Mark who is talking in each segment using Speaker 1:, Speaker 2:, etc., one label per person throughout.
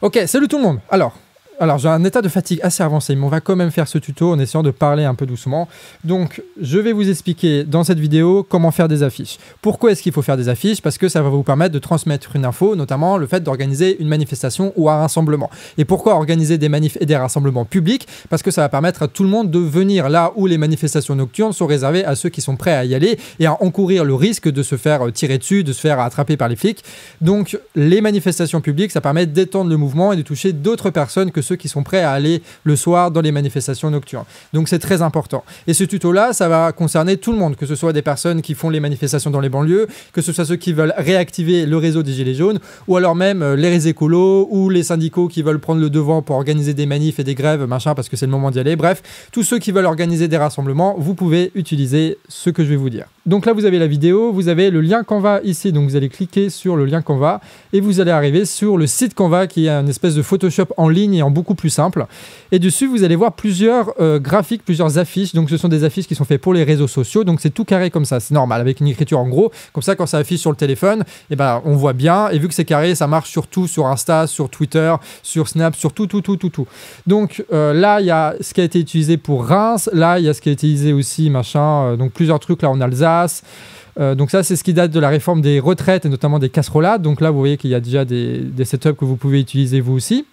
Speaker 1: Ok, salut tout le monde. Alors j'ai un état de fatigue assez avancé, mais on va quand même faire ce tuto en essayant de parler un peu doucement. Donc, je vais vous expliquer dans cette vidéo comment faire des affiches. Pourquoi est-ce qu'il faut faire des affiches? Parce que ça va vous permettre de transmettre une info, notamment le fait d'organiser une manifestation ou un rassemblement. Et pourquoi organiser des manifs et des rassemblements publics? Parce que ça va permettre à tout le monde de venir là où les manifestations nocturnes sont réservées à ceux qui sont prêts à y aller et à encourir le risque de se faire tirer dessus, de se faire attraper par les flics. Donc, les manifestations publiques, ça permet d'étendre le mouvement et de toucher d'autres personnes que ceux qui sont prêts à aller le soir dans les manifestations nocturnes. Donc c'est très important. Et ce tuto-là, ça va concerner tout le monde, que ce soit des personnes qui font les manifestations dans les banlieues, que ce soit ceux qui veulent réactiver le réseau des Gilets jaunes, ou alors même les écolos, ou les syndicaux qui veulent prendre le devant pour organiser des manifs et des grèves, machin, parce que c'est le moment d'y aller. Bref, tous ceux qui veulent organiser des rassemblements, vous pouvez utiliser ce que je vais vous dire. Donc là, vous avez la vidéo, vous avez le lien Canva ici, donc vous allez cliquer sur le lien Canva, et vous allez arriver sur le site Canva, qui est une espèce de Photoshop en ligne et en beaucoup plus simple. Et dessus, vous allez voir plusieurs graphiques, plusieurs affiches. Donc, ce sont des affiches qui sont faites pour les réseaux sociaux. Donc, c'est tout carré comme ça. C'est normal, avec une écriture en gros. Comme ça, quand ça affiche sur le téléphone, eh ben, on voit bien. Et vu que c'est carré, ça marche sur tout, sur Insta, sur Twitter, sur Snap, sur tout. Donc, là, il y a ce qui a été utilisé pour Reims. Là, il y a ce qui a été utilisé aussi, machin. Donc, plusieurs trucs là en Alsace. Donc ça, c'est ce qui date de la réforme des retraites et notamment des casserolades. Donc là, vous voyez qu'il y a déjà des setups que vous pouvez utiliser vous aussi.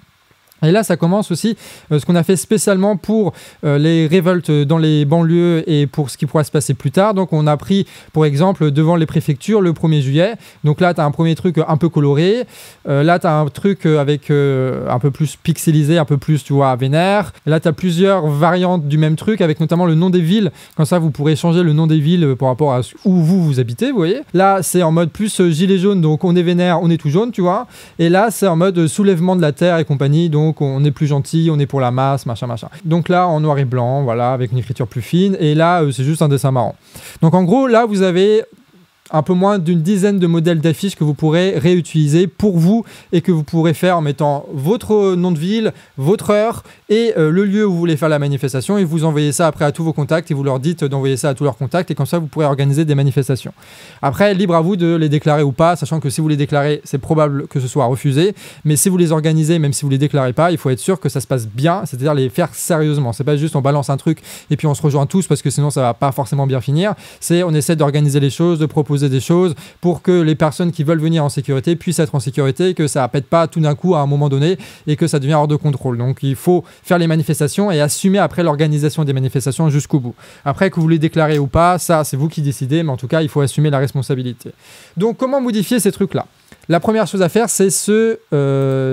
Speaker 1: Et là, ça commence aussi ce qu'on a fait spécialement pour les révoltes dans les banlieues et pour ce qui pourra se passer plus tard. Donc, on a pris, pour exemple, devant les préfectures le 1er juillet. Donc là, tu as un premier truc un peu coloré. Là, tu as un truc avec un peu plus pixelisé, un peu plus, tu vois, vénère. Et là, tu as plusieurs variantes du même truc avec notamment le nom des villes. Comme ça, vous pourrez changer le nom des villes par rapport à où vous habitez, vous voyez. Là, c'est en mode plus gilet jaune. Donc, on est vénère, on est tout jaune, tu vois. Et là, c'est en mode soulèvement de la terre et compagnie. Donc, on est plus gentil, on est pour la masse, machin. Donc là, en noir et blanc, voilà, avec une écriture plus fine. Et là, c'est juste un dessin marrant. Donc en gros, là, vous avez un peu moins d'une dizaine de modèles d'affiches que vous pourrez réutiliser pour vous et que vous pourrez faire en mettant votre nom de ville, votre heure et le lieu où vous voulez faire la manifestation et vous envoyez ça après à tous vos contacts et vous leur dites d'envoyer ça à tous leurs contacts et comme ça vous pourrez organiser des manifestations. Après, libre à vous de les déclarer ou pas, sachant que si vous les déclarez, c'est probable que ce soit refusé, mais si vous les organisez, même si vous les déclarez pas, il faut être sûr que ça se passe bien, c'est-à-dire les faire sérieusement. C'est pas juste on balance un truc et puis on se rejoint tous parce que sinon ça va pas forcément bien finir. C'est on essaie d'organiser les choses, de proposer des choses pour que les personnes qui veulent venir en sécurité puissent être en sécurité, que ça pète pas tout d'un coup à un moment donné et que ça devient hors de contrôle. Donc il faut faire les manifestations et assumer après l'organisation des manifestations jusqu'au bout. Après que vous les déclarez ou pas, ça c'est vous qui décidez, mais en tout cas il faut assumer la responsabilité. Donc comment modifier ces trucs-là ? La première chose à faire, c'est ce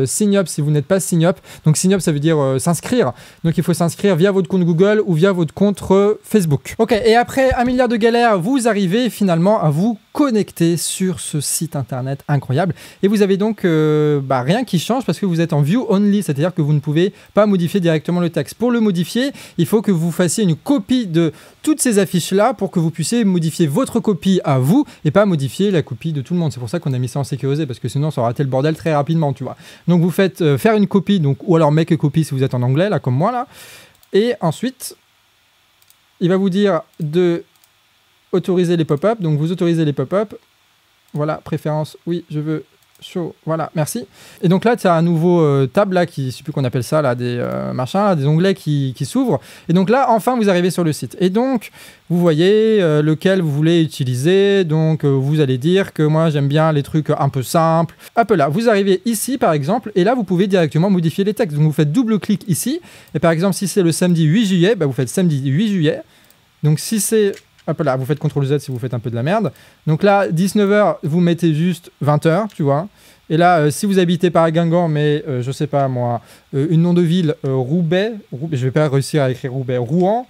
Speaker 1: sign up si vous n'êtes pas sign up. Donc sign up, ça veut dire s'inscrire. Donc il faut s'inscrire via votre compte Google ou via votre compte Facebook. Ok, et après 1 milliard de galères, vous arrivez finalement à vous connecter sur ce site internet incroyable. Et vous avez donc rien qui change parce que vous êtes en view only, c'est-à-dire que vous ne pouvez pas modifier directement le texte. Pour le modifier, il faut que vous fassiez une copie de toutes ces affiches-là pour que vous puissiez modifier votre copie à vous et pas modifier la copie de tout le monde. C'est pour ça qu'on a mis ça en sécurisé parce que sinon ça aurait été le bordel très rapidement, tu vois. Donc vous faites faire une copie, donc, ou alors make a copy si vous êtes en anglais, là comme moi là. Et ensuite, il va vous dire de autoriser les pop-up. Donc vous autorisez les pop-up. Voilà, préférence, oui, je veux show, voilà, merci. Et donc là, tu as un nouveau tab là, qui, je sais plus qu'on appelle ça, là, des machins, là, des onglets qui s'ouvrent. Et donc là, enfin, vous arrivez sur le site. Et donc, vous voyez lequel vous voulez utiliser. Donc, vous allez dire que moi, j'aime bien les trucs un peu simples. Hop là, vous arrivez ici, par exemple, et là, vous pouvez directement modifier les textes. Donc, vous faites double-clic ici. Et par exemple, si c'est le samedi 8 juillet, bah, vous faites samedi 8 juillet. Donc, si c'est... Hop là, vous faites CTRL-Z si vous faites un peu de la merde. Donc là, 19h, vous mettez juste 20h, tu vois. Et là, si vous habitez pas à Guingamp, mais je sais pas moi, une nom de ville, Roubaix, je vais pas réussir à écrire Roubaix, Rouen,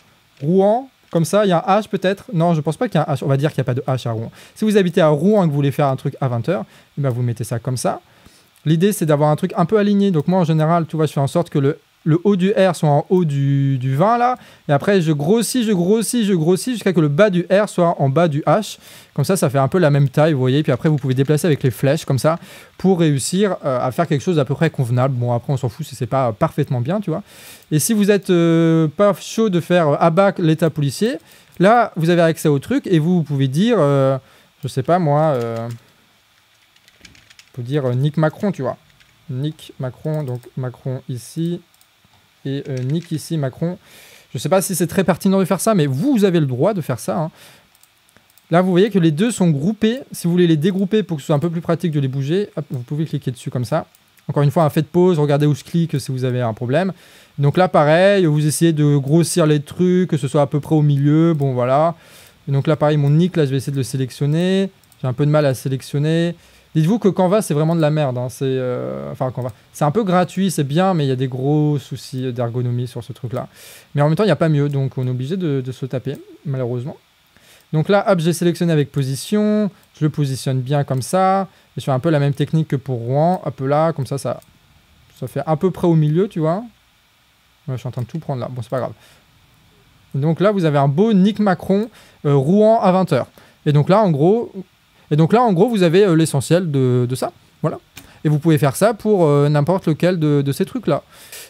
Speaker 1: comme ça, il y a un H peut-être. Non, je pense pas qu'il y a un H, on va dire qu'il n'y a pas de H à Rouen. Si vous habitez à Rouen et que vous voulez faire un truc à 20h, eh ben vous mettez ça comme ça. L'idée, c'est d'avoir un truc un peu aligné. Donc moi, en général, tu vois, je fais en sorte que le haut du R soit en haut du 20 là, et après je grossis jusqu'à que le bas du R soit en bas du H, comme ça ça fait un peu la même taille, vous voyez, puis après vous pouvez déplacer avec les flèches comme ça, pour réussir à faire quelque chose d'à peu près convenable. Bon après on s'en fout si c'est pas parfaitement bien, tu vois. Et si vous êtes pas chaud de faire abat l'état policier, là vous avez accès au truc, et vous pouvez dire, je sais pas moi, faut dire Nick Macron, tu vois. Nick Macron, donc Macron ici, et Nick ici, Macron. Je ne sais pas si c'est très pertinent de faire ça, mais vous avez le droit de faire ça. Hein. Là, vous voyez que les deux sont groupés. Si vous voulez les dégrouper pour que ce soit un peu plus pratique de les bouger, hop, vous pouvez cliquer dessus comme ça. Encore une fois, faites pause, regardez où je clique si vous avez un problème. Donc là, pareil, vous essayez de grossir les trucs, que ce soit à peu près au milieu. Bon, voilà. Et donc là, pareil, mon nick, là, je vais essayer de le sélectionner. J'ai un peu de mal à sélectionner. Dites-vous que Canva, c'est vraiment de la merde. Hein. Enfin, Canva. C'est un peu gratuit, c'est bien, mais il y a des gros soucis d'ergonomie sur ce truc-là. Mais en même temps, il n'y a pas mieux. Donc, on est obligé de se taper, malheureusement. Donc là, hop, j'ai sélectionné avec position. Je le positionne bien comme ça. Et je fais un peu la même technique que pour Rouen. Hop là, comme ça fait à peu près au milieu, tu vois. Ouais, je suis en train de tout prendre là. Bon, c'est pas grave. Donc là, vous avez un beau Nick Macron, Rouen à 20 h. Et donc là, en gros, vous avez l'essentiel de ça. Voilà. Et vous pouvez faire ça pour n'importe lequel de ces trucs-là.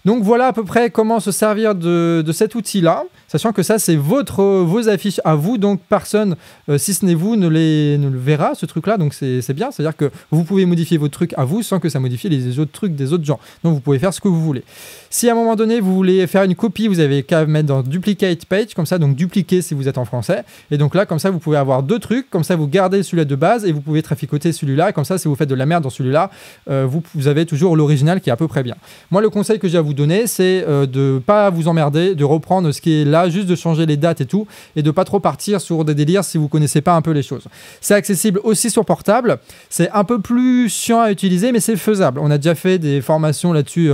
Speaker 1: Donc voilà à peu près comment se servir de cet outil-là, sachant que ça, c'est vos affiches à vous, donc personne, si ce n'est vous, ne le verra, ce truc-là, donc c'est bien, c'est-à-dire que vous pouvez modifier vos trucs à vous sans que ça modifie les autres trucs des autres gens. Donc vous pouvez faire ce que vous voulez. Si à un moment donné, vous voulez faire une copie, vous avez qu'à mettre dans Duplicate Page, comme ça, donc dupliquer si vous êtes en français, et donc là, comme ça, vous pouvez avoir deux trucs, comme ça, vous gardez celui-là de base, et vous pouvez traficoter celui-là, et comme ça, si vous faites de la merde dans celui-là, vous avez toujours l'original qui est à peu près bien. Moi, le conseil que j'ai à vous donner, c'est de ne pas vous emmerder, de reprendre ce qui est là, juste de changer les dates et tout, et de pas trop partir sur des délires si vous connaissez pas un peu les choses. C'est accessible aussi sur portable, c'est un peu plus chiant à utiliser, mais c'est faisable. On a déjà fait des formations là-dessus.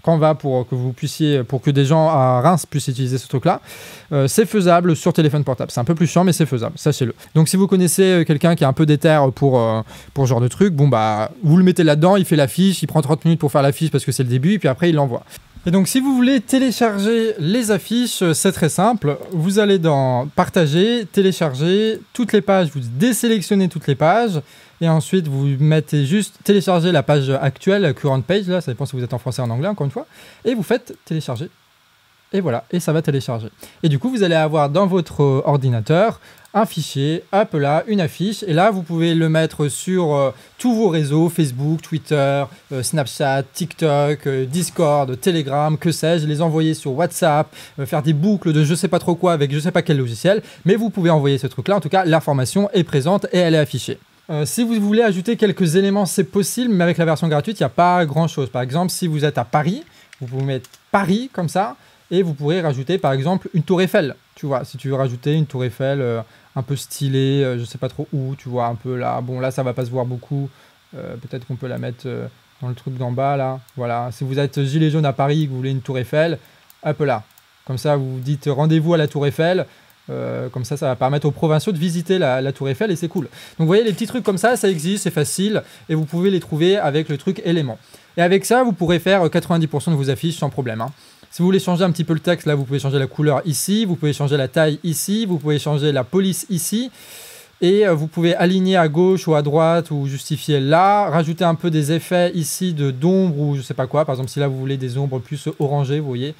Speaker 1: Canva pour que des gens à Reims puissent utiliser ce truc-là. C'est faisable sur téléphone portable. C'est un peu plus chiant, mais c'est faisable, sachez-le. Donc si vous connaissez quelqu'un qui a un peu d'éther pour ce genre de truc, bon bah vous le mettez là-dedans, il fait la fiche, il prend 30 minutes pour faire la fiche parce que c'est le début, et puis après il l'envoie. Et donc si vous voulez télécharger les affiches, c'est très simple. Vous allez dans Partager, Télécharger, toutes les pages, vous désélectionnez toutes les pages, et ensuite vous mettez juste télécharger la page actuelle, current page, là, ça dépend si vous êtes en français ou en anglais, encore une fois, et vous faites télécharger. Et voilà, et ça va télécharger. Et du coup, vous allez avoir dans votre ordinateur un fichier, hop là, une affiche, et là, vous pouvez le mettre sur tous vos réseaux, Facebook, Twitter, Snapchat, TikTok, Discord, Telegram, que sais-je, les envoyer sur WhatsApp, faire des boucles de je sais pas trop quoi avec je sais pas quel logiciel, mais vous pouvez envoyer ce truc-là, en tout cas, l'information est présente et elle est affichée. Si vous voulez ajouter quelques éléments, c'est possible, mais avec la version gratuite, il n'y a pas grand-chose. Par exemple, si vous êtes à Paris, vous pouvez mettre Paris comme ça, et vous pourrez rajouter par exemple une tour Eiffel. Tu vois, si tu veux rajouter une tour Eiffel un peu stylée, je sais pas trop où, tu vois, un peu là. Bon, là, ça va pas se voir beaucoup. Peut-être qu'on peut la mettre dans le truc d'en bas, là. Voilà, si vous êtes gilet jaune à Paris et que vous voulez une tour Eiffel, hop là. Comme ça, vous vous dites rendez-vous à la tour Eiffel. Comme ça va permettre aux provinciaux de visiter la tour Eiffel et c'est cool. Donc vous voyez, les petits trucs comme ça existe, c'est facile et vous pouvez les trouver avec le truc élément. Et avec ça, vous pourrez faire 90% de vos affiches sans problème. Hein. Si vous voulez changer un petit peu le texte, là, vous pouvez changer la couleur ici, vous pouvez changer la taille ici, vous pouvez changer la police ici. Et vous pouvez aligner à gauche ou à droite ou justifier là, rajouter un peu des effets ici d'ombre ou je sais pas quoi. Par exemple, si là vous voulez des ombres plus orangées, vous voyez,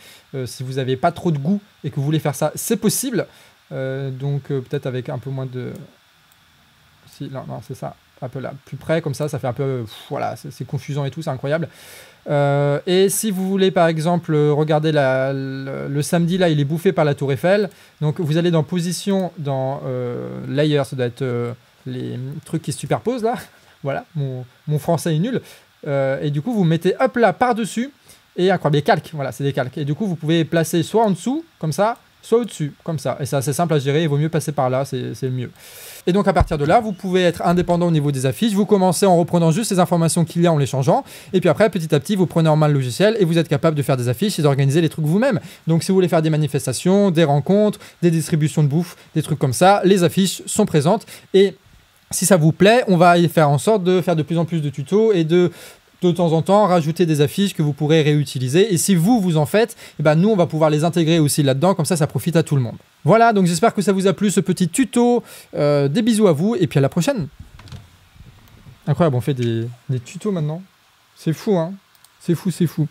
Speaker 1: si vous n'avez pas trop de goût et que vous voulez faire ça, c'est possible. Donc peut-être avec un peu moins de... Si, non, c'est ça. Un peu là, plus près, comme ça fait un peu... voilà, c'est confusant et tout, c'est incroyable. Et si vous voulez par exemple regarder le samedi là, il est bouffé par la tour Eiffel, donc vous allez dans position, dans layer, ça doit être les trucs qui se superposent là, voilà, mon français est nul, et du coup vous mettez hop là par-dessus, et incroyable, des calques, voilà, c'est des calques, et du coup vous pouvez placer soit en dessous, comme ça, soit au-dessus, comme ça, et c'est assez simple à gérer, il vaut mieux passer par là, c'est le mieux. Et donc à partir de là, vous pouvez être indépendant au niveau des affiches, vous commencez en reprenant juste les informations qu'il y a en les changeant, et puis après petit à petit vous prenez en main le logiciel et vous êtes capable de faire des affiches et d'organiser les trucs vous-même. Donc si vous voulez faire des manifestations, des rencontres, des distributions de bouffe, des trucs comme ça, les affiches sont présentes et si ça vous plaît, on va faire en sorte de faire de plus en plus de tutos et de temps en temps rajouter des affiches que vous pourrez réutiliser et si vous en faites, et ben nous on va pouvoir les intégrer aussi là-dedans, comme ça profite à tout le monde. Voilà, donc j'espère que ça vous a plu ce petit tuto, des bisous à vous et puis à la prochaine. Incroyable, on fait des tutos maintenant, c'est fou hein, c'est fou.